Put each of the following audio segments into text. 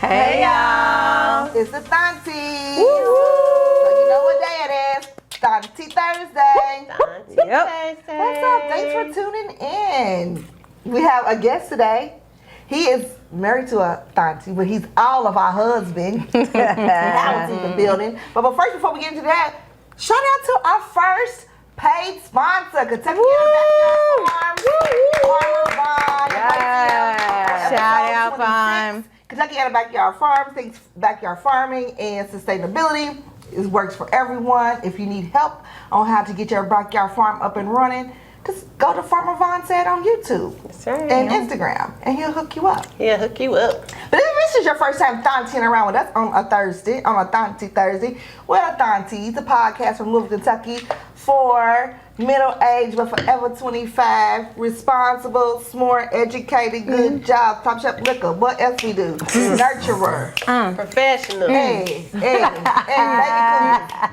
Hey y'all. It's the Thaunties. So you know what day it is. Thauntie Thursday. Thursday. What's up? Thanks for tuning in. We have a guest today. He is married to a Thauntie, but he's all of our husband. That was in the building. But first, before we get into that, shout out to our first paid sponsor, Kentucky Shout out, Farm. Kentucky at a Backyard Farm thinks backyard farming and sustainability. It works for everyone. If you need help on how to get your backyard farm up and running, just go to Farmer Von Said on YouTube and Instagram, and he'll hook you up. He'll hook you up. But if this is your first time Thaunting around with us on a Thauntie Thursday, we're a Thaunties, a podcast from Louisville, Kentucky for middle-aged but forever 25, responsible, smart, educated, good job, top shelf liquor. What else we do? Nurturer. Professional. Hey, baby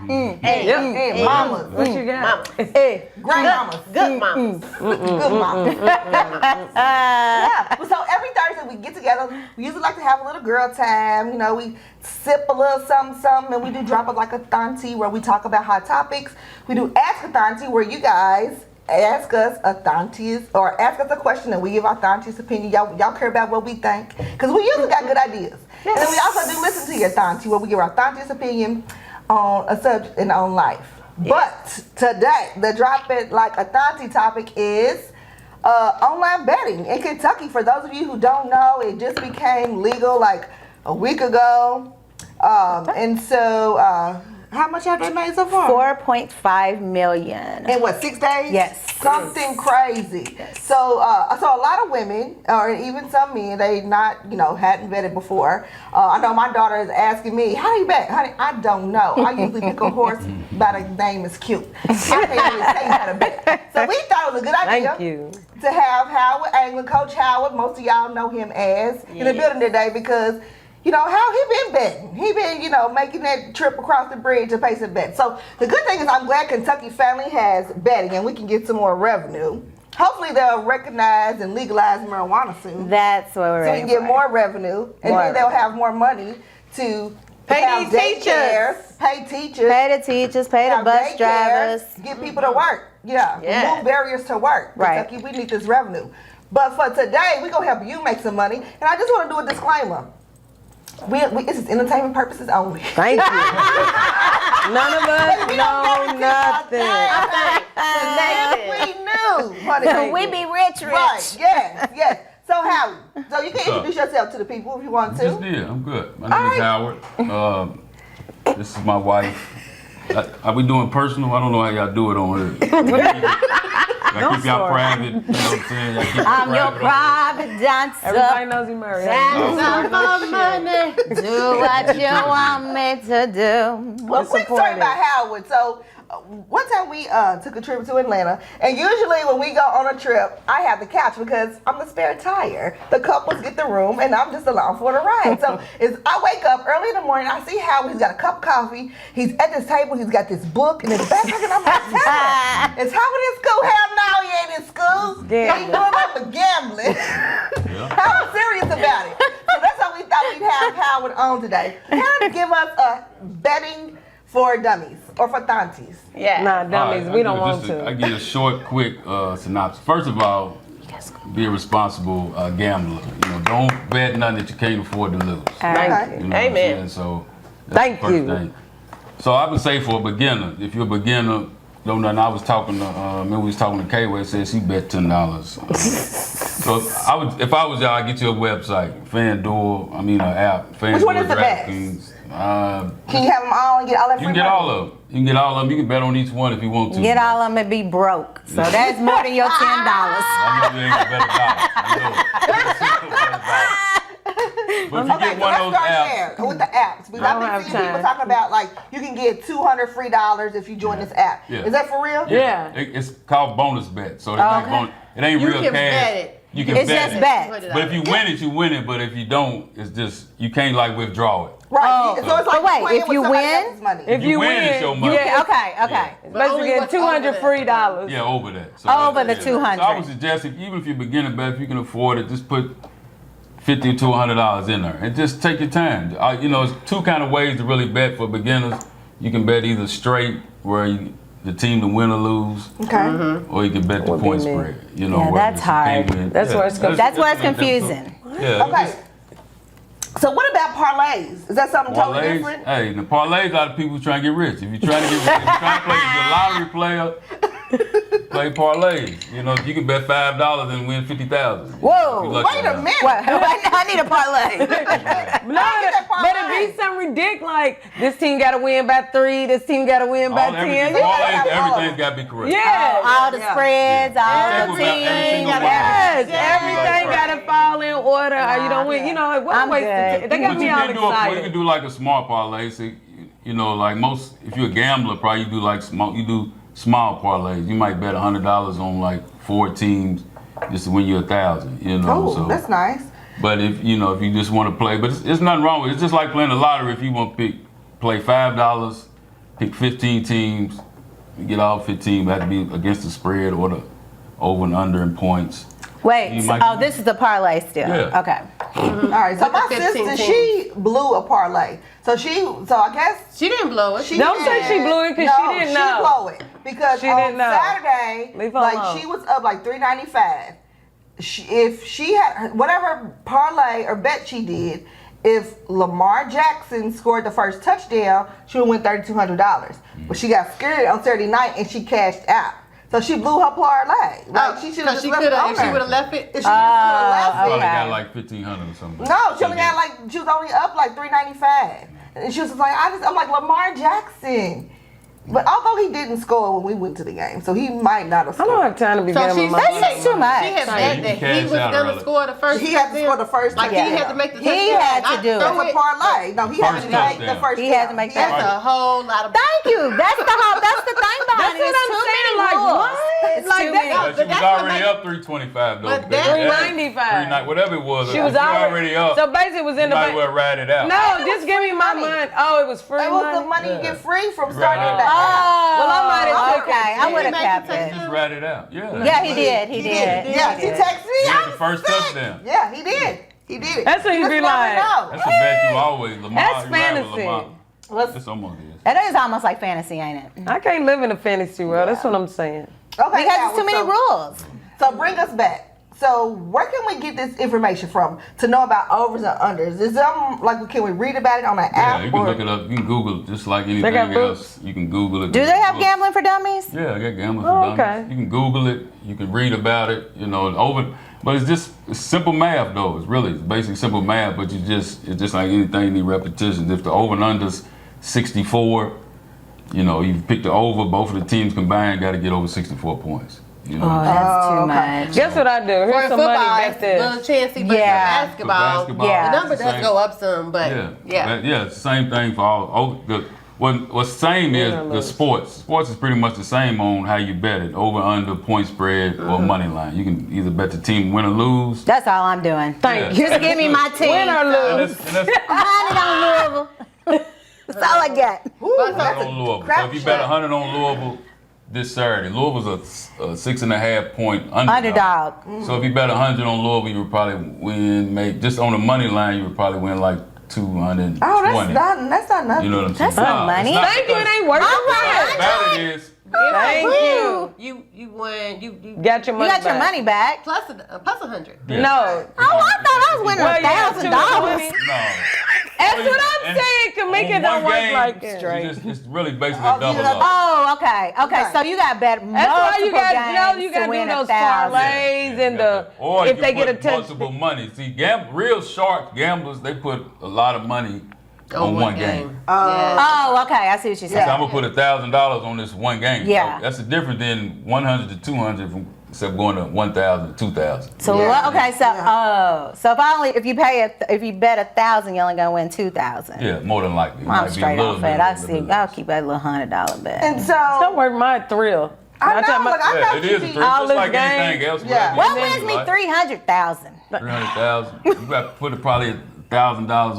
coolers. Hey, mamas. What you got? Mamas. Hey, grandmamas. Good mamas. Good mamas. Yeah. So every Thursday we get together. We usually like to have a little girl time. You know, we sip a little something, and we do drop it like a Thauntie where we talk about hot topics. We do Ask a Thauntie where you guys ask us a Thaunties or ask us a question and we give our Thaunties opinion. Y'all care about what we think because we usually got good ideas. And then we also do listen to your Thauntie where we give our Thaunties opinion on a subject and on life. But today, the drop it like a Thauntie topic is online betting in Kentucky. For those of you who don't know, it just became legal like a week ago. And so, how much have they made so far? 4.5 million. In what, 6 days? Yes. Something crazy. Yes. So a lot of women, or even some men, they hadn't betted before. I know my daughter is asking me, how do you bet? Honey, I don't know. I usually pick a horse by the name is cute. I can't really tell you how to bet. So we thought it was a good idea to have Howard Anglin, Coach Howard, most of y'all know him as, in the building today because how he been betting. He been, making that trip across the bridge to pay some bets. So the good thing is I'm glad Kentucky finally has betting and we can get some more revenue. Hopefully they'll recognize and legalize marijuana soon. That's what we're so we can get more revenue and then they'll have more money to pay these teachers. Pay teachers. Pay the teachers, pay the bus drivers. Get people to work. Remove barriers to work. Right. Kentucky, we need this revenue. But for today, we're going to help you make some money. And I just want to do a disclaimer. This is entertainment purposes only. Thank you. None of us know nothing. We knew. Honey, We be rich. Right, yes. So Howard, you can introduce yourself to the people if you want to. Just did. I'm good. My name is Howard. This is my wife. Are we doing personal? I don't know how y'all do it on here. I keep y'all private, you know what I'm saying? I'm your private dancer. Everybody knows you married. Dance for money. Do what you want me to do. Well, quick story about Howard. So one time we took a trip to Atlanta, and usually when we go on a trip, I have the couch because I'm the spare tire. The couples get the room, and I'm just along for the ride. So I wake up early in the morning, I see Howard, he's got a cup of coffee, he's at this table, he's got this book in his backpack, and I'm like, is Howard in school? Hell no, he ain't in school. He doing up for gambling. Howard's serious about it. So that's how we thought we'd have Howard on today. Howard, give us a betting for dummies or for Thaunties. Nah, dummies, we don't want to. I give you a short, quick synopsis. First of all, be a responsible gambler. Don't bet nothing that you can't afford to lose. Thank you. Amen. So that's the first thing. So I would say for a beginner, if you're a beginner, don't know. I was talking to, remember we was talking to Kay where it said she bet $10. So if I was y'all, I'd get you a website, FanDuel, an app, FanDuel. Which one is the best? Can you have them all and get all that free You can get all of them. You can get all of them. You can bet on each one if you want to. Get all of them and be broke. So that's more than your $10. I know you ain't gonna bet a dollar. But if you get one of those apps. With the apps. Because I've been seeing people talking about like you can get $200 free if you join this app. Yeah. Is that for real? Yeah. It's called bonus bet. So it ain't real cash. Bet it. You can It's bet just it. bet. But if you win it, you win it. But if you don't, it's just you can't withdraw it. Right. So it's like wait, playing if with you somebody win? else's money. If you win, it's your money. Yeah, okay. But But you get $200 free. Yeah, over that. So Over the 200. So I would suggest even if you're beginner bet, if you can afford it, just put $50 to $100 in there, and just take your time. You know, it's two kind of ways to really bet for beginners. You can bet either straight, where the team to win or lose, or you can bet the point spread. You know, Yeah, where that's the team hard. win. That's where it's That's where it's confusing. Yeah. Okay. So what about parlays? Is that something totally Parlays, different? hey, the parlays are the people trying to get rich. If you're trying to get rich, if you're trying to play, if you're a lottery player, play parlays. You know, you can bet $5 and win 50,000. Whoa, Wait a minute. What? I need a parlay. No, but it be something ridiculous. Like this team got to win by 3. This team got to win by 10. Parlays, everything's got to be correct. Yeah. All the spreads, all the Every teams. single one. Yes, Yeah. everything got to fall in order. Or you don't win. You know, what I'm waste good. they got But me you all can do you excited. can do like a smart parlay. So, you know, like most, if you're a gambler, probably you do like small parlays. You might bet $100 on like 4 teams just to win you 1,000. You know, Oh, so that's nice. But if you just want to play, but it's nothing wrong with it. It's just like playing the lottery. If you want to play $5, pick 15 teams, you get all 15. But have to be against the spread or the over and under in points. Wait, You so, might- this is the parlay still. Yeah. Okay. All right. So my 15 sister, teams. she blew a parlay. So I guess She didn't blow it. she Don't say did. she blew it 'cause No, she didn't know. She blew it because She on didn't know. Saturday, Leave her alone. she was up like $3.95. If she had whatever parlay or bet she did, if Lamar Jackson scored the first touchdown, she would win $3,200. But she got scared on Saturday night and she cashed out. So she blew her parlay. Like she should have just left it on if she there. would have left it. If she just left Probably it. got like 1,500 or something. No, she only got she was only up like $3.95. And she was just like, I'm like, Lamar Jackson. But although he didn't score when we went to the game, so he might not have I don't scored. have time to be So gambling she my said- money. That's too much. She had So bet you that he cash was out gonna early. score the first. He had to score the first Like touchdown. he had to make the He touchdown. had to Not do it. throw That's a parlay. No, he had First to make the touchdown. first He had to make that. That's a whole lot of. Thank you. That's the thing behind That's it. what I'm It's too saying. many Like rules. what? It's Like too that. many. But she was that's what already makes- up 325 though. But that- 395. Whatever it was. She if was you already up. So basically, it was in you the might bank. well ride it out. No, just give me my money. money. Oh, it was free That was money. the money you get free from Right. starting the app. Oh, Well, I might have took okay. it. I would have He kept made the it. Just ride it out. Yeah. Yeah, he did. He did. Yeah, he texted me. He had I'm the first sick. touchdown. Yeah, he did. He did it. That's what you just be never like. know. That's a bet you always. Lamar, That's you ride with fantasy. Lamar. Let's- It's almost is. That is almost like fantasy, ain't it? I can't live in a fantasy world. That's what I'm saying. Okay, Because now, it's too many rules. So bring us back. So where can we get this information from to know about overs and unders? Is them like can we read about it on an Yeah, app? you can or- look it up. You can Google it just like got anything books? else. You can Google it. Do they have Books. gambling for dummies? Yeah, I got gambling Oh, for dummies. okay. You can Google it. You can read about it. You know, but it's simple math though. It's basic simple math. But it's just like anything. You need repetitions. If the over and under's 64, you know, you pick the over. Both of the teams combined got to get over 64 points. You know. Oh, that's too okay. much. Guess what I do? For Here's some football, money. it's Bet a little this. chancy, but Yeah. for basketball, Yeah. the number it's the does same. go up some, but Yeah, it's the same thing for all. What's same is the sports. Sports is pretty much the same on how you bet it, over, under, point spread, or money line. You can either bet the team win or lose. That's all I'm doing. Thank Yeah. you. Just give me my team. Win or And lose. that's 100 on Louisville. That's all I got. Ooh, But that's on a Louisville. crap So if you bet shot. 100 on Louisville this Saturday, Louisville's a 6.5 point Underdog. So if you bet 100 on Louisville, you would probably win. Just on the money line, you would probably win like 220. Oh, that's not nothing. You know what I'm saying? That's not money. it's not Thank you. It because- ain't worth All it. right. What about it is, Thank you. you won. You Got your You money got your back. money back. plus 100. yeah. No. Oh, I thought I was winning Well, you got $1,000. $220. No. That's what I'm And saying. Kamika on don't one work game, like that. It's really basically Oh, double you know- up. Oh, okay. Okay, so you got bet That's why you multiple got games you to got to win do those 1,000. parlays and the Or if you they get a put touch. multiple money. See, real sharp gamblers, they put a lot of money on one game. Yeah. Oh, okay. I see what you're saying. So I'm gonna put $1,000 on this one game. Yeah. That's a different than 100 to 200 from except going to 1,000 to 2,000. So Yeah. okay, so if you bet 1,000, you're only gonna win 2,000. Yeah, more than likely. It I'm might be a straight little off bit, it. I little see. bit I'll less. keep that little $100 bet. And so Don't work my thrill. I I'm talking know, about- like I Yeah, know it is a you trick, all just this like game. anything else. Yeah. What wins me 300,000? 300,000. You got to put probably $1,000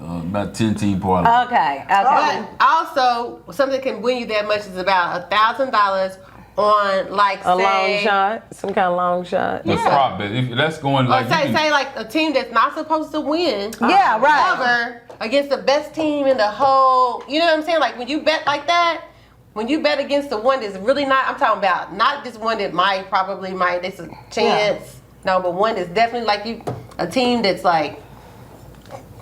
on about 10 team parlay. Okay. But also, something that can win you that much is about $1,000 on like A say, long shot, some kind of long shot. The prop bet. If that's going Or like you say, can- say like a team that's not supposed to win. Yeah, right. Cover against the best team in the whole. You know what I'm saying? Like when you bet like that. When you bet against the one that's really not, I'm talking about not just one that probably might, there's a chance. No, but one that's definitely like a team that's like,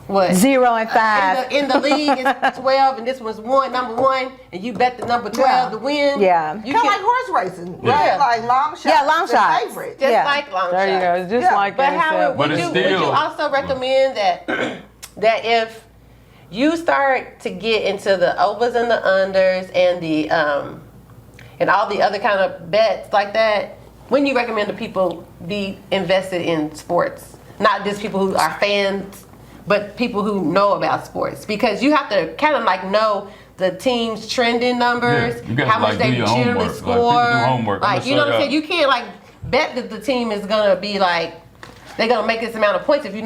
what? 0 and 5. In the league, it's 12, and this one's number one, and you bet the number 12 to win. Yeah. You Kind of can, like horse racing, Yeah. right? Like long shots. Yeah, long the shots. Favorite. just Yeah. like long There you go. shots. It's just Yeah. like But that. Howard, But would it's you still- also recommend that if you start to get into the overs and the unders and the and all the other kind of bets like that, when you recommend that people be invested in sports, not just people who are fans, but people who know about sports, because you have to kind of like know the team's trending numbers, Yeah, you gotta, how much like, they do your generally homework. Like, score. people do homework. Like, I'ma you know show what I'm saying? y'all. You can't like bet that the team is gonna be like they're gonna make this amount of points if you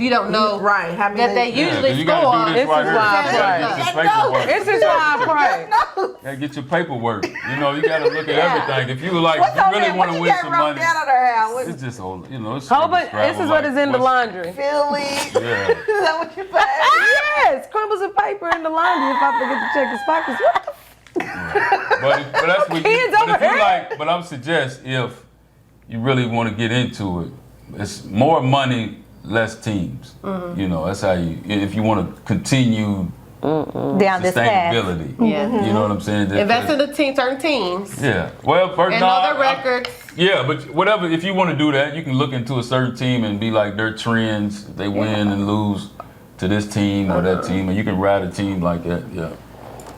don't know Right, how many that they they- Yeah, 'cause usually you score. gotta do this This right is here. why I You gotta pray. get your paperwork. This is why I pray. Gotta get your paperwork. You know, you gotta look at everything. If you like, What's if on you really there? want What to you win got some wrote money, down on there, Howard? it's just old. You know, it's Oh, but scrabble, this is what like, is in the what's- laundry. Philly. Yeah. Is that what you say? Yes, crumbles of paper in the laundry if I forget to check his pockets. What the But that's what you. Kids But over if you here. like, but I'm suggest if you really want to get into it, it's more money, less teams. Mm-hmm. You know, that's how you. If you want to continue Down this path. sustainability. Yeah. You know what I'm saying? Just- Invest in the team, certain teams, Yeah. Well, first, and no, know their I- records. Yeah, but whatever. If you want to do that, you can look into a certain team and be like their trends. They win and lose to this team or that team, and you can ride a team like that. Yeah.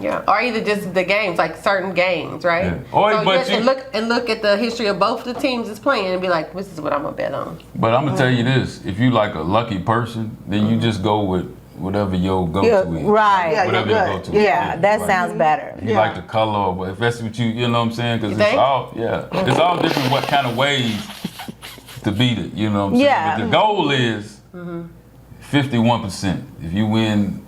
Yeah, or either just the games, like certain games, right? Yeah. Or- so but and you- look at the history of both the teams is playing and be like, this is what I'm gonna bet on. But I'm gonna tell you this: if you like a lucky person, then you just go with whatever your go-to Yeah, is. right. Yeah, Whatever you're your good. go-to. Yeah, that Right. sounds better. If you like the color, or if that's what you know what I'm saying? Because You it's think? all, it's all different what kind of ways to beat it. You know what I'm saying? Yeah. But the goal is 51%. If you win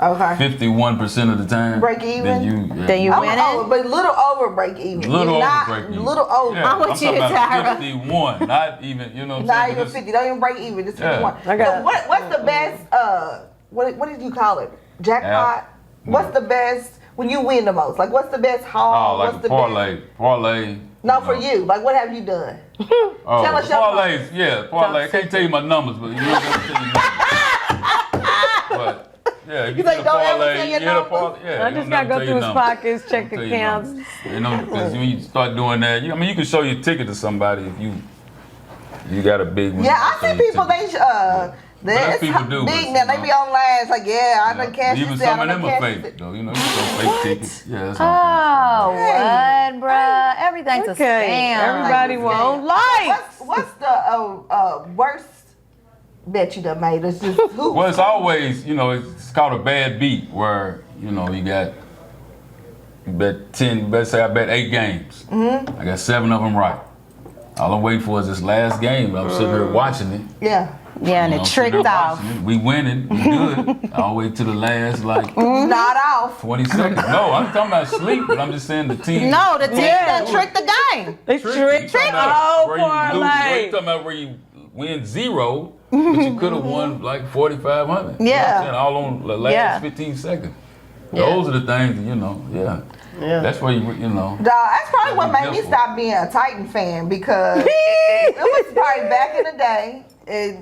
Okay. 51% of the time, Break even? Then you I'm win over, it. but little over break even. Little over Not- break even. Little over. Yeah, I'm with talking you, about Tyra. 51, not even, you know what I'm Not saying? even But 50. Don't even break even. Just Yeah. 51. I got So it. what's the best? What did you call it? Jackpot. What's the best when you win the most? Like what's the best haul? Oh, like what's a the best? parlay. No, for you. Like what have you done? Oh, Tell us your parlays, yeah, parlay. I can't tell you my numbers, but you know what I'm telling you. But yeah, if you like, get a don't ever parlay, tell your yeah, numbers? yeah. I you just don't gotta never go tell through your his numbers. pockets, check Don't tell the your counts. numbers. You know, because when you start doing that, I mean, you can show your ticket to somebody if you got a big one. Yeah, I see people. that's They people do, big but, now. you They know. be online. It's like, yeah, I done cashed Even this out. some of I them done are cashed fake, this. though. You know, you show fake tickets. Yeah, that's all. Oh, what, bruh? Everything's a Okay, scam. everybody won't like. What's the worst bet you done made? It's just who? Well, it's always, you know, it's called a bad beat where, you know, you bet 10, let's say I bet 8 games. I got 7 of them right. All I'm waiting for is this last game. I'm sitting here watching it. Yeah. Yeah, and You know, it I'm sitting tricked there off. watching it. We winning, we good. I'll wait till the last, like, Not off. 20 seconds. No, I'm talking about sleep, but I'm just saying the team. No, the team Yeah. that tricked the game. They Trick. tricked You talking the about whole where you lose- where you parlay. talking about where you win 0, but you could have won like 4,500. You know what Yeah. I'm saying? All on the last Yeah. 15 seconds. Yeah. Those are the things, you know, Yeah. That's where you know. Dog, that's probably what made me Careful. stop being a Titan fan because it was probably back in the day.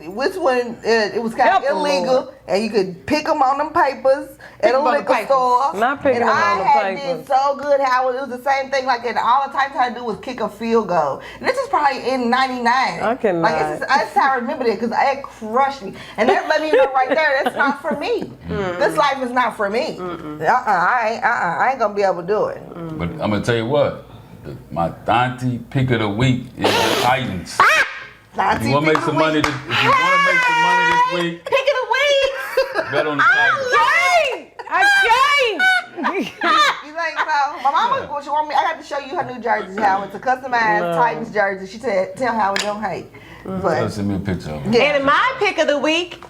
Which one? It was kind of Help 'em, illegal, Lord. and you could pick them on them papers at a on the liquor papers. store. Not picking and them I on the had papers. did so good how it was the same thing. Like, and all the Titans had to do was kick a field goal. And this is probably in '99. I cannot. Like, that's how I remember it because it crushed me, and that let me know right there that's not for me. This life is not for me. I ain't gonna be able to do it. But I'm gonna tell you what, my Thauntie pick of the week is the Titans. If you wanna make some money this week, Pick of the week. bet on the Titans. I You think so? My mama, she want me. I got to show you her new jersey. How it's a customized Titans jersey. She said, "Tell how it don't hate." Tell But send me a picture of it. yeah. And my pick of the week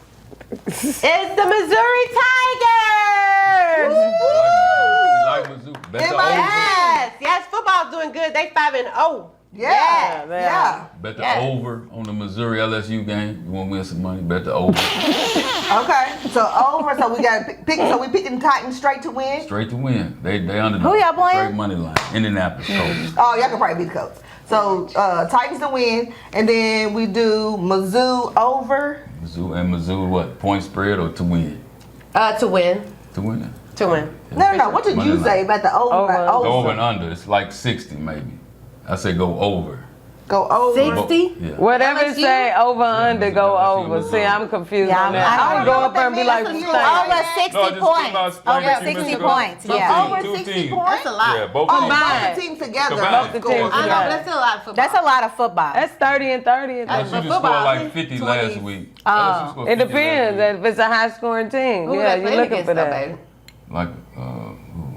is the Missouri Tigers. You like Mizzou? Bet the Am I- over. Yes, football's doing good. They 5-0. Yeah. they Yeah. Bet the Yes. over on the Missouri LSU game. You want to win some money? Bet the over. Okay. So over. So we got to pick. So we picking Titans straight to win. Straight to win. They under Who y'all playing? straight money line. Indianapolis Colts. Oh, y'all can probably beat the Colts. So Titans to win, and then we do Mizzou over. Mizzou what? Point spread or to win? To win. To win. To win. No. What did Money you line. say about the over? Over. Go over and under. It's like 60 maybe. I say go over. Go over. 60? Yeah. Whatever it LSU? say, over, under, go LSU over. was See, over. I'm confused Yeah, on that. I I would don't go know up there and be what like, that means. "Stay." Over 60 No, just points. about explain Over a few 60 minutes ago. points, Two yeah. teams, Over two 60 teams. points? That's a lot. Yeah, both Oh, teams. both the teams together. Combined. Both the teams I know, together. but that's still a lot of football. That's a lot of football. That's 30 and 30. LSU But just football, scored like I think 50 20. last week. LSU scored It 50 depends last week. if it's a high scoring team. Who Yeah, they you're playing looking against for though, that. baby? Like, I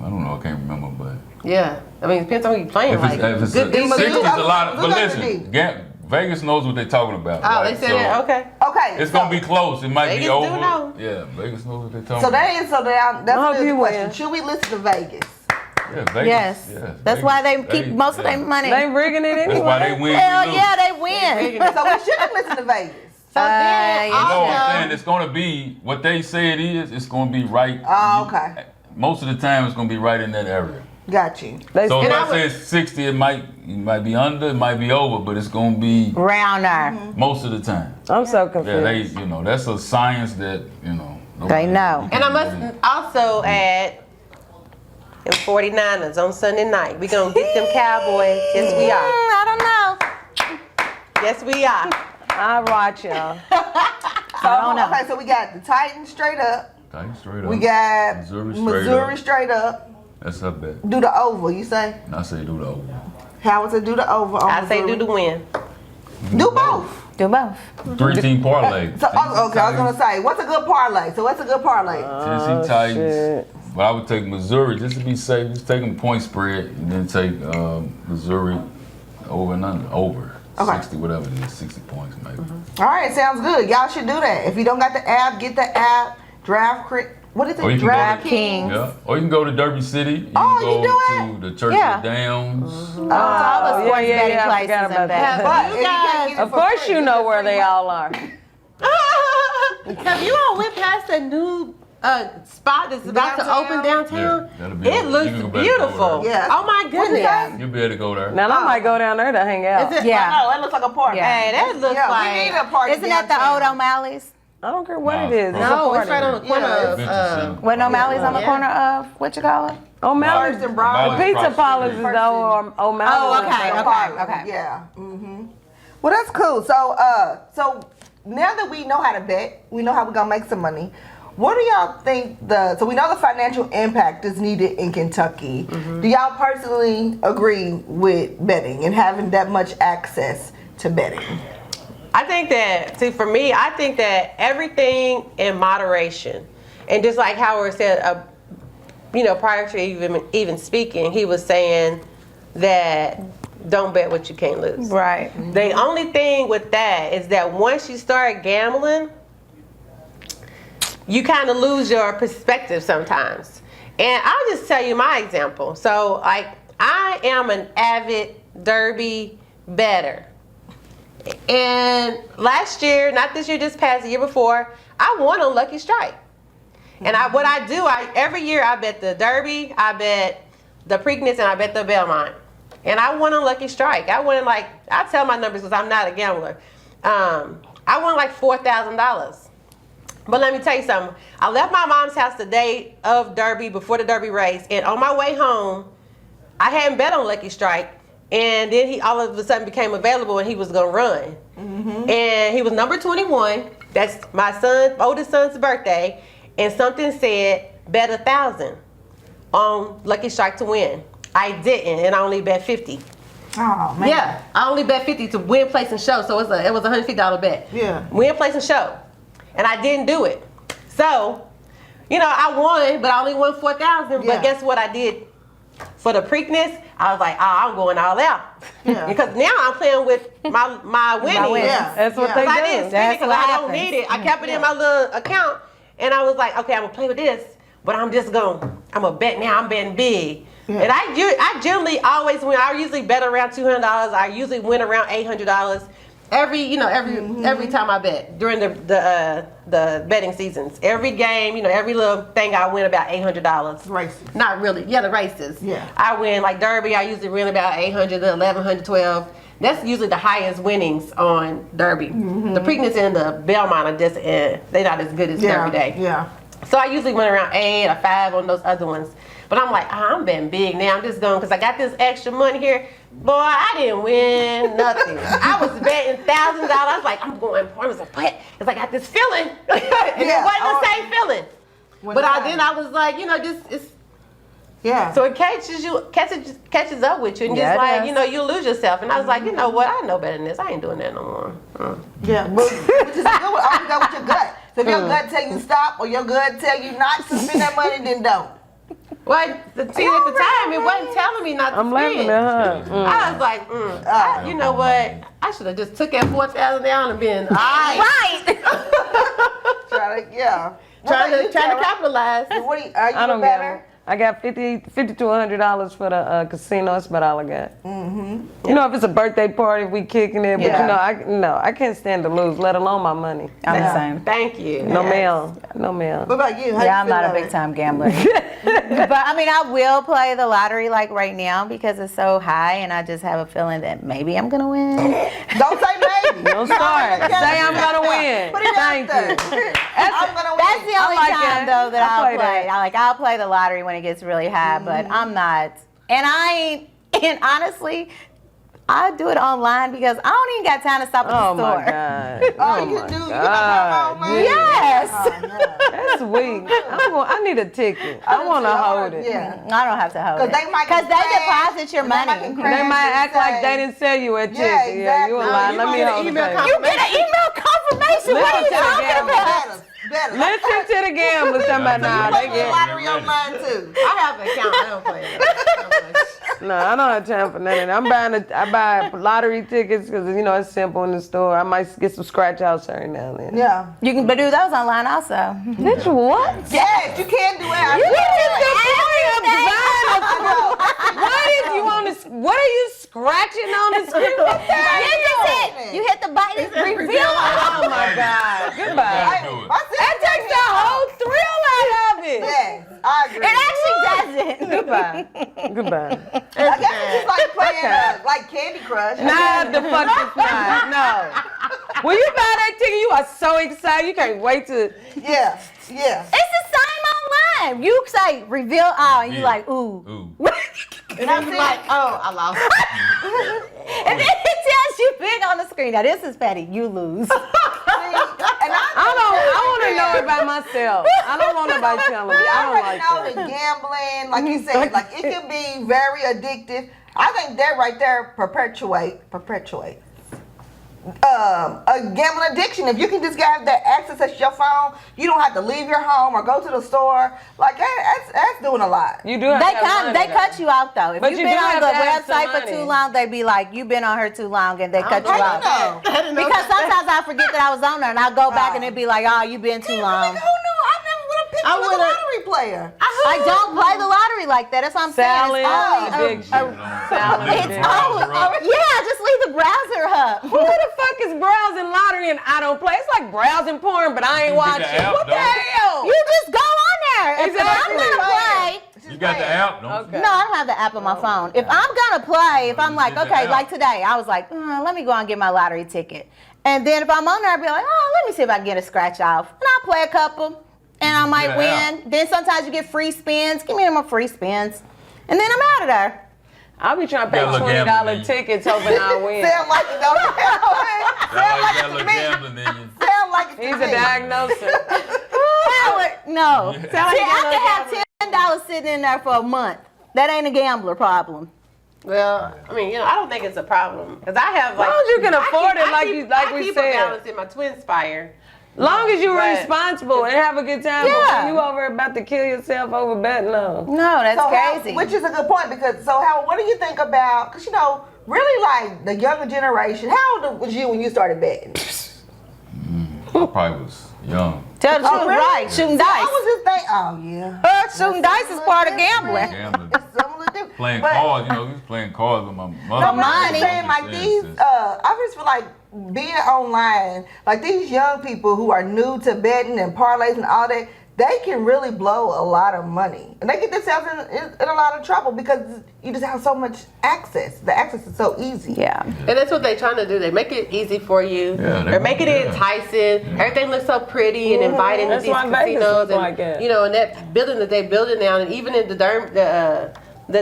don't know. I can't remember, but Yeah. I mean, it depends on who you're playing. if it's good Mizzou 60 is a got- lot. But Mizzou got listen, Vegas knows what they're talking about. Oh, right? they said So that? Okay. Okay. It's gonna be close. It might Vegas be do over. know. Yeah, Vegas knows what they're talking So about. that is that's I hope the you question. win. Should we listen to Vegas? Yeah, Vegas. Yes. Yeah, That's Vegas. why they keep most of their money. They rigging it That's why they anyway. win. Hell we lose. yeah, they win. So we shouldn't listen to Vegas. So then, you No, I'm also, saying it's gonna be what they say it is. It's gonna be right. Oh, okay. Most of the time, it's gonna be right in that area. Got you. They So if And I I say it's 60, it might be under, it might be over, but it's gonna be Rounder. most of the time. I'm so Yeah, they, confused. that's a science that They know. and I must also add, them 49ers on Sunday night. We gonna get them Cowboys. Yes, we are. I don't know. Yes, we are. I watch y'all. don't know. Okay, so we got the Titans straight up. Titans straight up. We got Missouri straight up. up. That's her bet. Do the over, you say? I say do the over. How would it do the over on I say Missouri? do the win. Do both. Do both. 3-team parlay. So, okay, I was going to say, what's a good parlay? So what's a good parlay? Tennessee Titans. shit. But I would take Missouri just to be safe. Just take them point spread and then take Missouri over and under. Over. Okay. 60, whatever it is, 60 points maybe. All right, sounds good. Y'all should do that. If you don't got the app, get the app. What is Or you it? can go Draft to- King. Yeah. Or you can go to Derby City. You Oh, can you go do to the Church Yeah. of Downs. All the yeah, sports yeah, betting yeah, I forgot places about and that. bet. But You if you can't guys- get it Of for course free, you get know it where free. they all are. Have you all went past that new spot that's about to Downtown? open downtown? Yeah, that'll be It open. looks You can go back and go beautiful. there. Yeah. Oh my What you goodness. say? You'll be able to go there. Now I might go down there to hang out. Is it? Yeah. I know, it looks like a park. Yeah. Hey, that looks Yeah, like. we need a party. Isn't that the old downtown. O'Malley's? I don't care what Nah, it is. it's It's a No, it's party. right on the corner Yeah, of. Convention center. When O'Malley's on the Yeah. corner of, what you call it? O'Malley's. First and Broad. The O'Malley's pizza across parlors the is street. though O'Malley's. Oh, okay, is okay. Okay. Yeah. Well, that's cool. So now that we know how to bet, we know how we're gonna make some money. What do y'all think so we know the financial impact is needed in Kentucky. Do y'all personally agree with betting and having that much access to betting? I think that, see, for me, I think that everything in moderation, and just like Howard said, prior to even speaking, he was saying that don't bet what you can't lose. Right. The only thing with that is that once you start gambling, you kind of lose your perspective sometimes. And I'll just tell you my example. So, like, I am an avid Derby bettor. And last year, not this year, just past, the year before, I won on Lucky Strike. And every year I bet the Derby, I bet the Preakness, and I bet the Belmont. And I won on Lucky Strike. I tell my numbers because I'm not a gambler. I won like $4,000. But let me tell you something. I left my mom's house the day of Derby, before the Derby race, and on my way home, I hadn't bet on Lucky Strike, and then he all of a sudden became available, and he was gonna run. And he was number 21. That's my oldest son's birthday, and something said bet 1,000 on Lucky Strike to win. I didn't, and I only bet 50. Oh man. Yeah, I only bet 50 to win, place, and show. So it was a $150 bet. Yeah. Win, place, and show. And I didn't do it. So, I won, but I only won 4,000. Yeah. But guess what I did for the Preakness? I was like, I'm going all out. Yeah. Because now I'm playing with my winnings. winnings. Yeah. That's what Yeah. they Because I do. didn't spend it That's because what I don't happens. need it. I kept it in my little account. And I was like, okay, I'm going to play with this. But I'm going to bet now. I'm betting big. And I generally always win. I usually bet around $200. I usually win around $800 every time I bet during the betting seasons. Every game, every little thing I win about $800. Races. Not really. Yeah, the races. Yeah. I win like Derby. I usually win about 800 to 1100, 12. That's usually the highest winnings on Derby. The Preakness and the Belmont are just they're not as good as Derby Day. Yeah. So I usually win around 8 or 5 on those other ones. But I'm like, I'm betting big now. I'm just going because I got this extra money here. Boy, I didn't win nothing. I was betting $1,000. I was like, I'm going. I was like, what? Because I got this feeling. And it wasn't the same feeling. But then I was like, it's. Yeah. So it catches up with you, and just like you lose yourself. And I was like, you know what? I know better than this. I ain't doing that no more. Yeah, which is good. Always go with your gut. So if your gut tell you stop, or your gut tell you not to spend that money, then don't. Well, at the time, it wasn't telling me not to spend. I'm laughing at her. I was like, you know what? I should have just took that $4,000 down and been all right. Trying to capitalize. Are you I don't better? gamble. I got $50 to $100 for the casino. That's about all I got. If it's a birthday party, we kicking it. But I can't stand to lose, let alone my money. I'm the same. Thank you. No ma'am. No ma'am. What about you? I'm not a big time gambler. But I mean, I will play the lottery like right now because it's so high, and I just have a feeling that maybe I'm gonna win. Don't say maybe. Don't start. Say I'm gonna win. Put it Thank out there. you. I'm gonna win. That's the only like time it. though that I I'll play play. that. I'll play the lottery when it gets really high, but I'm not. And I ain't. And honestly, I do it online because I don't even got time to stop at the Oh store. my God. Oh, you my do. You God. know money? Yes. That's weak. I need a ticket. I want to hold it. Yeah. I don't have to hold it. Because they deposit your money. They might act like they didn't sell you a ticket. Yeah, you a exactly. lie. You Let me get an hold the email paper. You get an email confirmation. What are you Listen to the talking gamblers. about? Better. Listen to the gamblers. Somebody, nah, they Play the get. lottery online too. I have an account. I don't play that. No, I don't have time for nothing. I buy lottery tickets because it's simple in the store. I might get some scratch outs every now and then. Yeah. You can do those online also. Bitch, what? Yes, you can do it. You just the point of design. What are you scratching on the screen? What the hell? You hit the button. Reveal. Oh my God. Goodbye. Do it. That takes the whole thrill out of it. Yes, I agree. It actually doesn't. Goodbye. I guess it's just like playing like Candy Crush. Nah, the fuck is not. No. When you buy that ticket, you are so excited. You can't wait to. Yeah. It's the same online. You say reveal all, and you're like, ooh. Ooh. And I'm like, oh, I lost. And then it tells you big on the screen. Now this is petty. You lose. I want to know it by myself. I don't want nobody telling me. We I don't already like know that. that gambling, like you said, like it can be very addictive. I think that right there perpetuate a gambling addiction. If you can just have that access to your phone, you don't have to leave your home or go to the store. Like that's doing a lot. You do have to have money, They though. cut you out though. If But you've you been do on have the to have some website for money. too long, they be like, you've been on her too long, and they cut you How out. you know? Because sometimes I forget that I was on there, and I'll go back and it'd be like, oh, you've been too long. Who knew? I never would have picked you as a lottery player. I don't play the lottery like that. That's what I'm Salad saying. addiction. Salad addiction. Just leave the browser up. Who the fuck is browsing lottery and I don't play? It's like browsing porn, but I ain't watching. app, What the though. hell? You just go on there. If I'm Exactly. gonna play. You got the app, don't Okay. No, I don't have the app on my phone. If I'm gonna play, if I'm like, Get the okay, app. like today, I was like, let me go and get my lottery ticket. And then if I'm on there, I'll be like, let me see if I can get a scratch off. And I'll play a couple, and I might Get win. Then sometimes you get free spins. Give me my free spins. And then I'm out of there. I'll be trying to pay Got a little $20 gambling. tickets hoping I win. Sound like it, don't it? Sound like Got a it to little me. gambling in you. Sound like it to He's me. a diagnoser. No. Sound like See, you I got could have $10 sitting in there for a month. That ain't a gambler problem. Well, I mean, I don't think it's a problem because I have like. long as you can afford it, I we keep said. a balance in my twin spire. Long as you're But- responsible and have a good time. Yeah. But when you over about to kill yourself over betting, no. No, that's So crazy. which is a good point because Howard, what do you think about? Because really like the younger generation. How old was you when you started betting? I probably was young. Tell the truth, really? right? Shooting dice. I was just thinking, oh yeah. Shooting dice is part of gambling. Gambling. It's something different. playing But- cards. You know, we was playing cards with my mother. No, but I'm money. saying like these, I just feel like being online, like these young people who are new to betting and parlays and all that, they can really blow a lot of money. And they get themselves in a lot of trouble because you just have so much access. The access is so easy. Yeah. And that's what they're trying to do. They make it easy for you. Yeah, They're making it yeah. enticing. Everything looks so pretty and inviting That's to these why Vegas casinos. look like that. You know, and that building that they building now, and even in the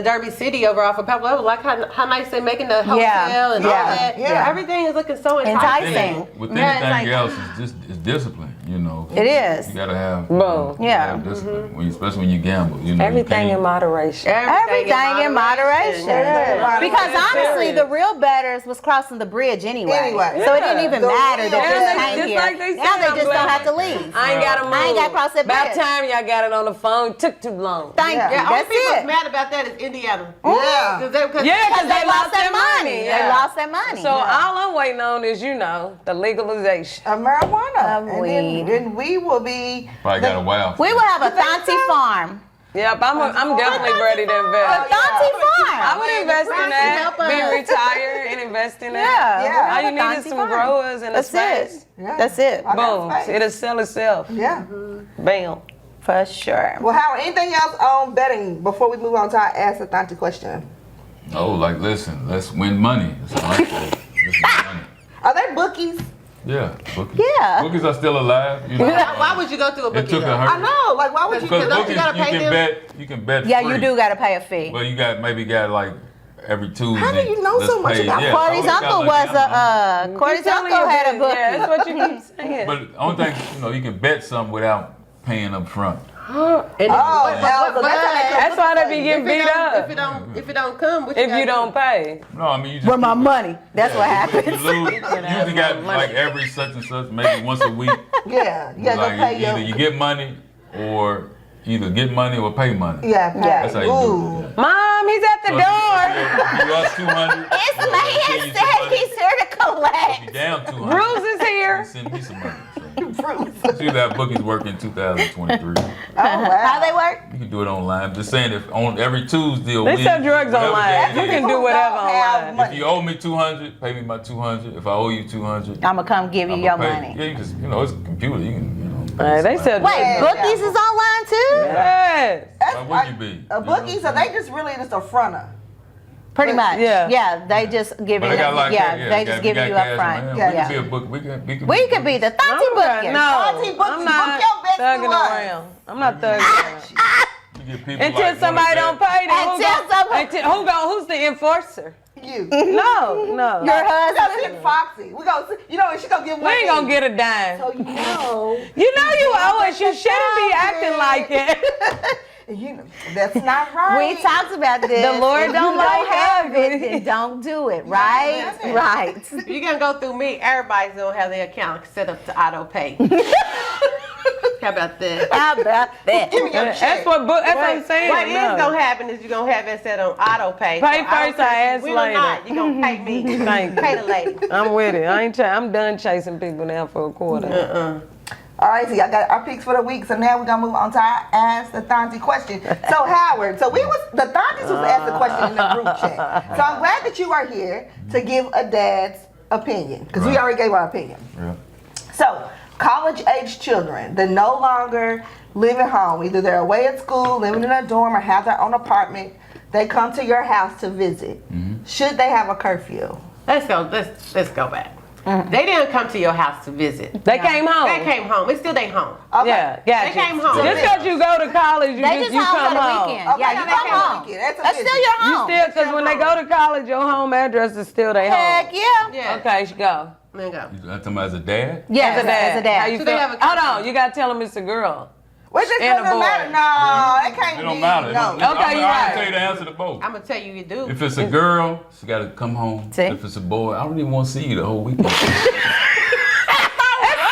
Derby City over off of Pebble Level, like how nice they're making the hotel and all that. Yeah. Everything is looking so enticing. With Yeah, anything it's like- else, it's discipline. You know, It is. You gotta have, Boom. Yeah. have discipline, when especially when you gamble. You know, Everything you in moderation. Everything in moderation. Yeah. Because honestly, Serious. the real betters was crossing the bridge anyway. So it didn't even The matter real that betters. they came Just here. like they Now said, they I'm just don't glad. have to leave. I ain't gotta move. I ain't gotta cross that About bridge. time y'all got it on the phone. Took too long. Thank Yeah. you. Yeah, only That's people that's it. mad about that is Indiana. Yeah. Because Yeah, Because they lost their money. Yeah. They lost their money. So all I'm waiting on is, the legalization. Of marijuana. Of and weed. then we will be. probably got a wow. We will have a You think Thauntie so? farm. Yep, I'm definitely ready to A invest. Thauntie I farm. would invest in that. help Be us. retired and invest in that. Yeah. Yeah. we'll All have you a need is Thauntie some farm. growers and a That's space. it. Yeah. That's it. I got Boom. space. It'll sell itself. Yeah. Bam. For sure. Well, Howard, anything else on betting before we move on to our Ask the Thauntie question? Oh, like listen, let's win money. That's all I say. Let's win money. Are there bookies? Yeah, bookies. Yeah. Bookies are still alive. You know, why would you go to a it bookie? took a though? I hurt. know. Like, why would you? Because don't you bookies, gotta you pay can them? bet. You can bet. Yeah, free. you do got to pay a fee. Well, you got like every Tuesday. How do you know let's so much pay- about yeah, Corey's so it's uncle got was like, Corey's Keep telling uncle you had a that. book. Yeah, that's what you keep saying. But the only thing, you can bet something without paying up front. And Oh, hell, so that's how they That's why they be getting beat if up it don't come, what if gotta you do? don't pay. No, I mean you just. For my money. That's what happens. You lose. You usually got like every such and such, maybe once a week. Yeah, you gotta Like go pay either you get money or pay money. Yeah, pay. That's how you Ooh. do it. Mom, he's at the So door. if you up 200. This well, man they send you some said money. he's here to If collect. you down 200. Bruce is they here. Send me some money. So see that bookies work in 2023. Oh, wow. How they work? You can do it online. Just saying, if on every Tuesday or They week, sell drugs whatever online. day You it can is. do whatever Don't have online. money. If you owe me 200, pay me my 200. If I owe you 200, I'm going to come give you I'ma your pay. money. Yeah, because it's a computer. You can, Hey, they sell Wait, Yeah. bookies is online too? Yes. That's Why would like you be? a bookie, so they just really just a fronter. Pretty much. Yeah. Yeah, they just give But you. they got like that. they just give you up front. Yeah. We can be a book. We can We could be the Thauntie bookies. Thauntie No, bookies, I'm not book your best thugging to us. around. I'm not thugging around. You get people Until like somebody wanna don't bet. pay, then who's the enforcer? You. No. Your We gonna husband. send Foxy. We gonna, she gonna give We ain't gonna get a dime. So you know, You owe us. You shouldn't be acting like it. that's not right. We talked about this. The Lord If don't you like have it, ugly. then don't do it. Right? that's it. Right. You're gonna go through me. Everybody's gonna have their account set up to auto pay. How about that? How about that? Give me your check. That's what I'm saying. What is no. gonna happen is you're gonna have it set on auto pay. Pay So I first, don't I care if ask you win or later. not, you're gonna pay me. Thank you. Pay the lady. I'm with it. I'm done chasing people now for a quarter. All right, so y'all got our picks for the week. So now we're gonna move on to our Ask the Thauntie question. So Howard, the Thaunties was asked a question in the group chat. So I'm glad that you are here to give a dad's opinion because we Right. already gave our opinion. Yeah. So college-age children that no longer live at home, either they're away at school, living in a dorm, or have their own apartment, they come to your house to visit. Should they have a curfew? Let's go back. They didn't come to your house to visit. They came home. They came home. It's still their home. Okay. Yeah, gotcha. They came home. Just because you go to college, you They just home come for the home. weekend. Okay, Yeah, you they come came on home. the weekend. That's a That's visit. still your You home. still, because when they go to college, your home address is still their Heck home. yeah. Yeah. Okay, you go. There you go. You talking about as a dad? Yes, As a dad. as a dad. How you So feel? they have a Hold curfew. on, you gotta tell them it's a girl. Which just And a doesn't boy. matter. No, it can't It be. don't matter. No. Okay, I'm you're right. gonna tell you the answer to both. I'm gonna tell you do. If it's a girl, she got to come home. See? If it's a boy, I don't even want to see you the whole weekend. That's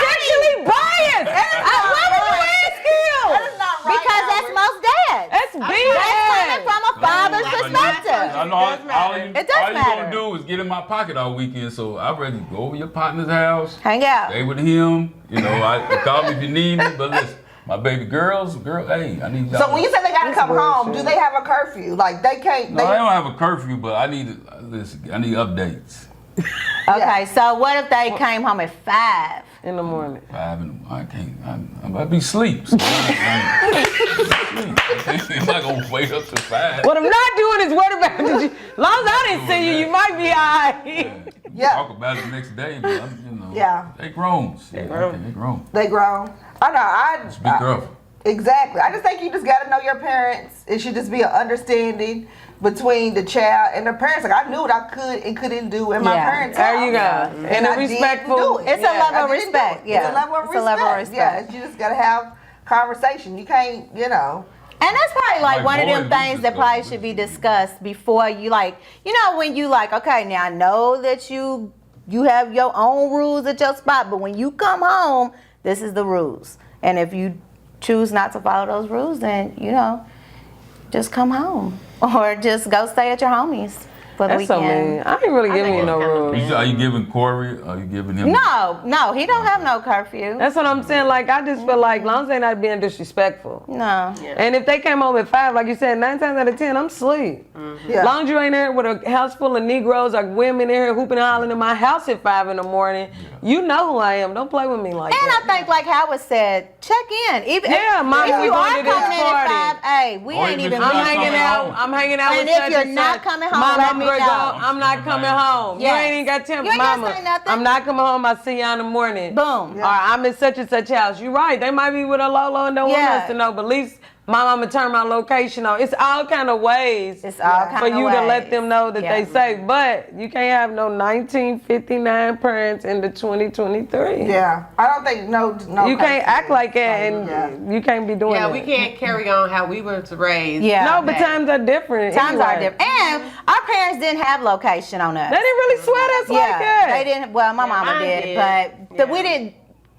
sexually biased. I love it when you ask him. That is not right. Because that's Howard. most dads. That's That's coming BS. from a father's I perspective. know all does matter. you, It does all you matter. gonna do is get in my pocket all weekend. So I'd rather go over your partner's house, Hang out. stay with him. You know, I call me if you need me. But listen, My baby girls, hey, I need y'all. So when you say they gotta come home, do they have a curfew? Like they can't. No, I don't have a curfew, but I need updates. Okay, so what if they came home at 5 in the morning? 5 in the morning, I can't. I'm about to be asleep. So I'm not gonna wait up to 5. What I'm not doing is worry about it. As long as I didn't see you, you might be alright. Yeah. Talk about it the next day, but Yeah. they grown. They grown. They grown. I know. Just be careful. Exactly. I just think you just got to know your parents. It should just be an understanding between the child and the parents. Like I knew what I could and couldn't do in my parents' There house. you go. And I a respectful. didn't do it. It's a level of respect. Yeah. It's a level of It's respect. a level of respect. Yeah. You just got to have conversation. You can't, And that's probably like one of them things that probably should be discussed before you when you okay, now I know that you have your own rules at your spot, but when you come home, this is the rules. And if you choose not to follow those rules, then, just come home or just go stay at your homies for the That's so weekend. mean. I ain't really giving you no rules. Are you giving Corey? Are you giving him? No, he don't have no curfew. That's what I'm saying. Like, I just feel like, long as they not being disrespectful. No. And if they came home at 5, like you said, 9 times out of 10, I'm asleep. Yeah. Long as you ain't there with a house full of Negroes or women in here hooping and hollering in my house at 5 in the morning, you know who I am. Don't play with me like And that. I think, like Howard said, check in. Even Mama, if we you going are to this coming in party. at 5, hey, we Or ain't even even if I'm you're meeting. hanging out. I'm hanging out And with if such you're and not such. coming home, Mama, let I'm me gonna know. go. I'm not coming home. Yes. You ain't even got time. You ain't gotta Mama, say nothing. I'm not coming home. I'll see y'all in the morning. Boom. Or I'm in such and such house. You're right. They might be with a Lolo and don't want Yeah. us to know, but at least my mama turn my location on. It's all kind of ways It's all kind for of you to let them know that Yeah. they safe. But you can't have no 1959 parents in the 2023. Yeah. I don't think no. You can't act like that, and Yeah. you can't be doing that. Yeah, we can't carry on how we were raised. Yeah. No, but times are different. Times are anyway. different. And our parents didn't have location on us. They didn't really sweat us like that. They didn't. Well, my mama mine did, did. but we didn't.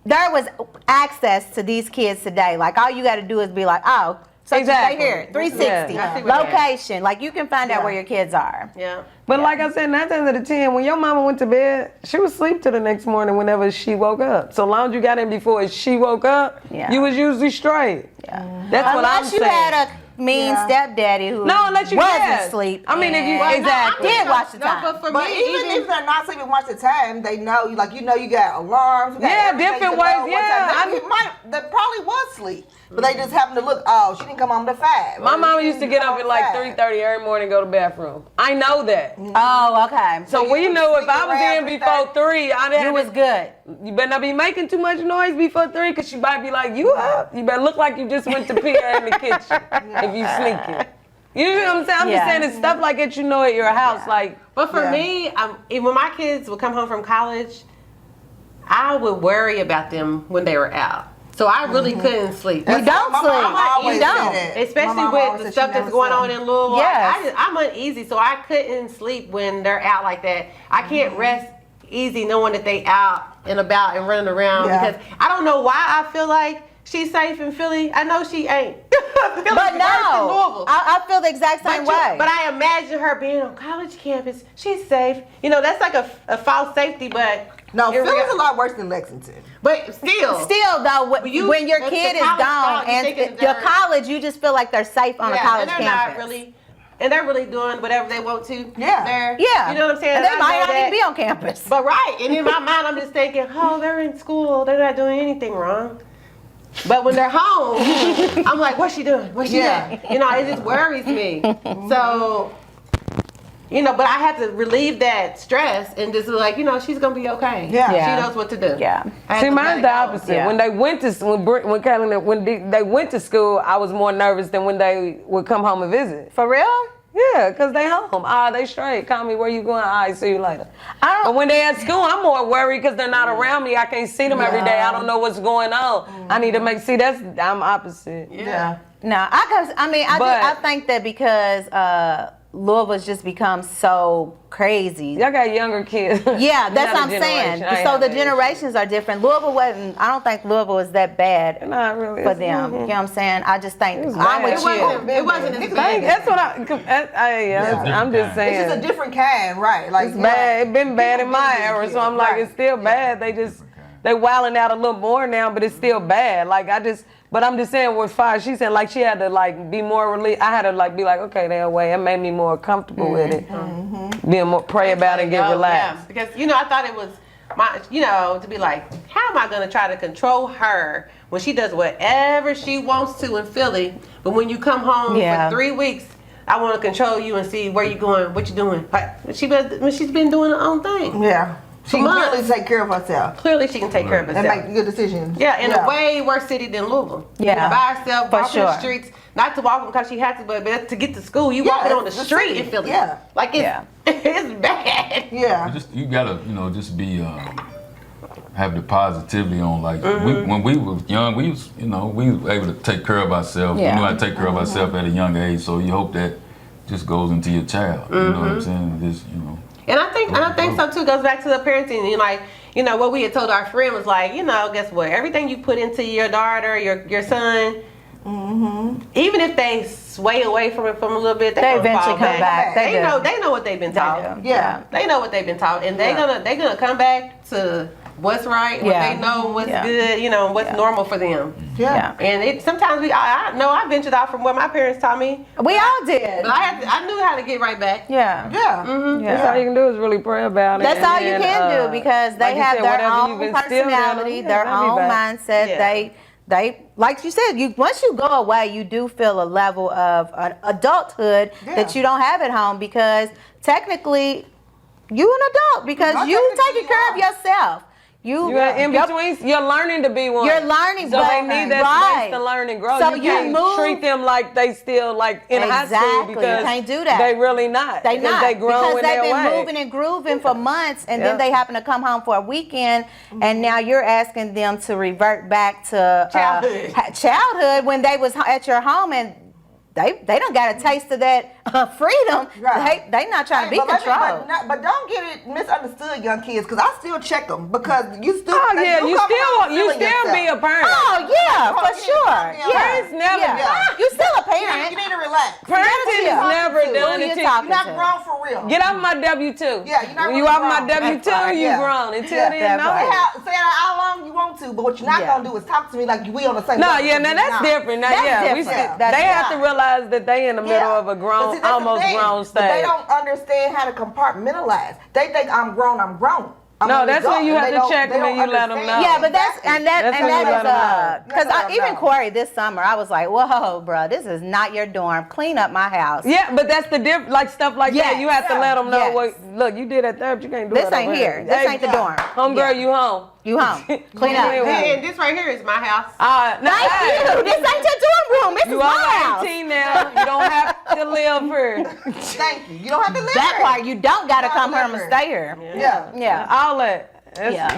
There was access to these kids today. Like all you got to do is be like, oh, so Exactly. they here, 360 Yeah. I see what you're location. Like you can find out where your kids are. Yeah. But like I said, 9 times out of 10, when your mama went to bed, she was asleep till the next morning whenever she woke up. So long as you got in before she woke up, you was usually straight. Yeah. That's what I'm Unless you saying. had a mean stepdaddy who No, unless you wasn't yes. asleep. I mean, if you and exactly. did watch the time. But for But me, even if they're not sleeping much of the time, they know you got alarms. You got Yeah, everything different to know ways, what yeah. time. They probably was sleep, but they just happened to look. Oh, she didn't come home to 5. My mama used to get up at like 3:30 every morning and go to the bathroom. I know that. Oh, okay. So we you knew was if I was sneaking in around before 3, I'd have It was good. You better not be making too much noise before 3, because she might be like, you up? You better look like you just went to pee her in the kitchen if you sneaking. You know what I'm saying? I'm just saying it's stuff like that you know at your house. Like, But for me, when my kids would come home from college, I would worry about them when they were out. So I really couldn't sleep. You don't My mama sleep. always You said don't. that. Especially My mama with always the said stuff she that's never going slept. on in Louisville. Yes. I'm uneasy, so I couldn't sleep when they're out like that. I can't rest easy knowing that they out and about and running around Yeah. because I don't know why I feel like she's safe in Philly. I know she ain't. But no, I feel the exact same way. But I imagine her being on college campus. She's safe. That's like a false safety, but No, in Philly's real- a lot worse than Lexington. But still, though, when your the kid is college gone thought, you and thinking your they're- college, you just feel like they're safe on a college and they're campus. not really, and they're really doing whatever they want to. Yeah. There. Yeah. You know what I'm saying? And they I might know not that. even be on campus. But right, and in my mind, I'm just thinking, oh, they're in school. They're not doing anything wrong. But when they're home, I'm like, what's she doing? What's she doing? It just worries me. So, but I have to relieve that stress and just be like, she's gonna be okay. Yeah. She knows what to do. Yeah. I have see, to mine's let the go. opposite. Yeah. When they went to when they went to school, I was more nervous than when they would come home and visit. For real? Yeah, because they home. They straight. Call me, where you going? All right, see you later. I But don't. when they at school, I'm more worried because they're not around me. I can't see them every day. I don't know what's going on. I need to I'm opposite. Yeah. No, I think that because Louisville's just become so crazy. Y'all got younger kids. Yeah, that's Not what a I'm saying. generation. I ain't So have the that generations are different. Louisville wasn't. I don't think Louisville was that bad issue. Not really. for them. You know what I'm saying? I just think was I'm bad. with It you. wasn't as bad. That's what I'm just saying. It's just a different kind, right? Like It's bad. It's been bad in my era, so I'm like, it's still bad. They wilding out a little more now, but it's still bad. Like But I'm just saying with 5, she said like she had to like be more relieved. I had to like be like, okay, that way. It made me more comfortable with it. Being more pray about it and get relaxed. Yeah, because I thought it was to be like, how am I going to try to control her when she does whatever she wants to in Philly, but when you come home for 3 weeks, I want to control you and see where you going, what you doing. Like, she's been doing her own thing. Yeah. She can clearly take care of herself. Clearly she can take care of herself. And make good decisions. Yeah, in a way worse city than Louisville. Yeah. By herself, walking the streets. Not to walk because she had to, but to get to school, you walking on the street in Philly. Yeah. Like it's bad. Yeah. You gotta, just be have the positivity on. Like when we was young, we was able to take care of ourselves. Yeah. We knew how to take care of ourselves at a young age. So you hope that just goes into your child. You know what I'm saying? Just And I think so too. Goes back to the parenting. What we had told our friend was like, guess what? Everything you put into your daughter, your son. Even if they sway away from it from a little bit, they eventually come back. They know what they've been taught. Yeah. They know what they've been taught, and they're gonna come back to what's right, what they know, what's good, what's normal for them. Yeah. And sometimes I know I ventured out from what my parents taught me, We all did. but I knew how to get right back. Yeah. Yeah. That's all you can do is really pray about it. That's and all you then, can do because they like you have said, their whatever own you've instilled in them, personality, their they'll be own back. mindset. Yeah. They like you said, once you go away, you do feel a level of adulthood that you don't have at home because technically you an adult because you taking care of yourself. You're in between. You're learning to be one. You're learning, so but they need that space to learn and grow. So you can't treat them like they still like in high school because you can't do that. They really not. They not They grow because in they've their been way. moving and grooving for months, and then they happen to come home for a weekend, and now you're asking them to revert back to childhood when they was at your home and. They done got a taste of that freedom. Right. They not trying to be controlled. But don't get it misunderstood, young kids, because I still check them because you still. Oh yeah, you still be a parent. Oh yeah, for sure. Parents never. You still a parent. You need to relax. Parenting is never done until You're not grown for real. Get off my W-2. Yeah, you're not When you really off my grown. W-2, you grown. Until then, no. Say that how long you want to, but what you're not gonna do is talk to me like we on the same. No, level. yeah, now that's different. Now, they have to realize that they in the middle of a grown, almost grown stage. But they don't understand how to compartmentalize. They think I'm grown. No, that's when you have to check them and you let them know. Yeah, but that is because even Corey this summer, I was like, whoa, bro, this is not your dorm. Clean up my house. Yeah, but that's the like stuff like that. You have to let them know. Yes. What, look, you did that therapy. You can't do it. This ain't here. This ain't the dorm. Homegirl, you home. You home. Clean up. And this right here is my house. Thank you. This ain't your dorm room. This is my house. You 18 now. You don't have to live here. Thank you. You don't have to live That here. part, you don't got to come here and stay here. Yeah. All that.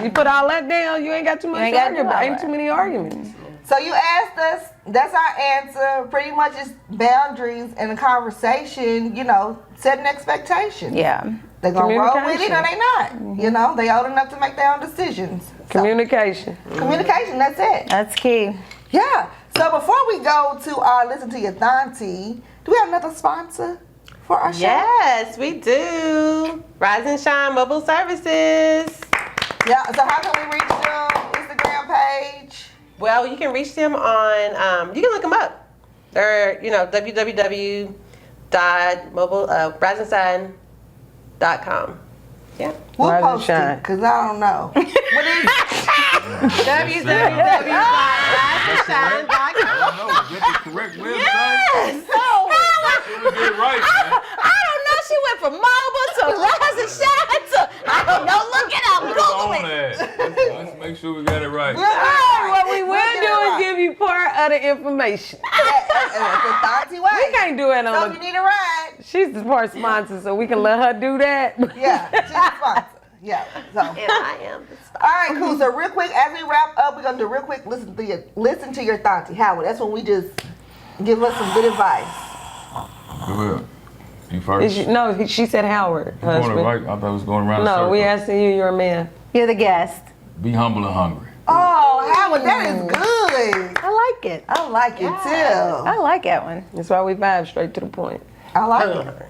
You put all that down, you ain't got too much to argue about. Ain't too many arguments. So you asked us, that's our answer. Pretty much it's boundaries and a conversation, setting expectations. Yeah. They're going to roll with it or they not. They old enough to make their own decisions. Communication. Communication, that's it. That's key. Yeah. So before we go to our Listen to Your Thauntie, do we have another sponsor for our show? Yes, we do. Rise and Shine Mobile Services. Yeah, so how can we reach them? Instagram page? Well, you can reach them on, you can look them up. They're, www.riseandshine.com. Yeah. We'll Rise and post shine. it, because I don't know. What is www.riseandshine.com. Get the correct website. Yes. Get it right, man. I don't know. She went from mobile to Rise and Shine to, I don't know. Look it up. Google it. Let's make sure we got it right. What we will do is give you part of the information. That's the Thauntie way. We can't do it So on if you need a ride, She's the part sponsor, so we can let her do that. yeah, she's the sponsor. Yeah. So. And I am the sponsor. All right, cool. So real quick, as we wrap up, we're gonna do real quick. Listen to your Thauntie. Howard, that's when we just give us some good advice. Go ahead. You first. She said Howard. You going Husband. right? I thought it was going around. No, the we circle. asking you. You're a man. You're the guest. Be humble and hungry. Oh, Howard, that is good. I like it. I like it too. I like that one. That's why we vibe straight to the point. I like it.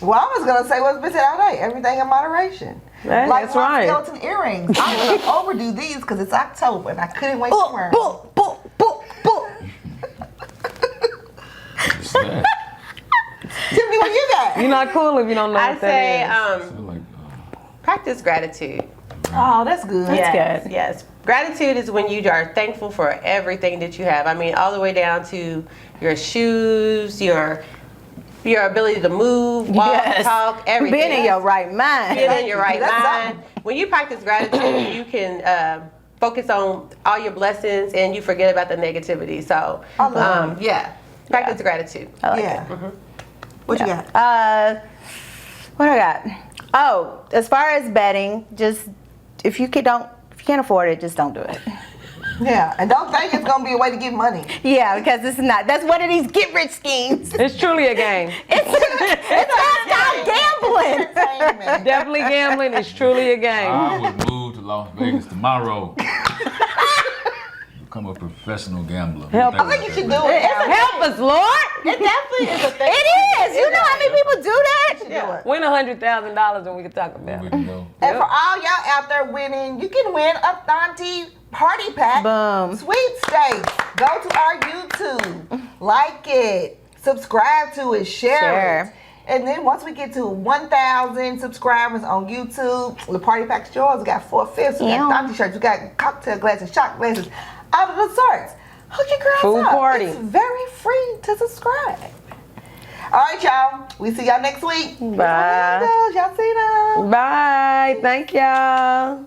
Well, I was gonna say what's been said all day. Everything in moderation. Right, Like that's my right. skeleton earrings. I'm gonna overdo these because it's October and I couldn't wait to wear them. What's that? Tiffany, what you got? You're not cool if you don't know I what that is. say Feel like, practice gratitude. Oh, that's good. Yes, good. yes. Gratitude is when you are thankful for everything that you have. I mean, all the way down to your shoes, your ability to move, walk, talk, everything. Being in your right mind. Being in your right That's mind. When you practice gratitude, you can focus on all your blessings and you forget about the negativity. So, practice gratitude. I like Yeah. it. What you got? What I got? Oh, as far as betting, just if you can't afford it, just don't do it. Yeah, and don't think it's gonna be a way to get money. Yeah, because it's not. That's one of these get rich schemes. It's truly a game. It's called gambling. Entertainment. Definitely gambling. It's truly a game. I would move to Las Vegas tomorrow. Become a professional gambler. Help. I think you should do it. Help us, Lord. It definitely is a thing. It is. You know how many people do that? Yeah. Win $100,000 and we can talk about We it. can go. And for all y'all out there winning, you can win a Thauntie party pack Boom. sweepstakes. Go to our YouTube, like it, subscribe to it, share it. And then once we get to 1,000 subscribers on YouTube, the party pack's yours. We got 4/5. We got Thauntie shirts. We got cocktail glasses, shot glasses, all of the sorts. Hook your girls Food up. party. It's very free to subscribe. All right, y'all. We see y'all next week. Bye. Y'all see them. Bye. Thank y'all.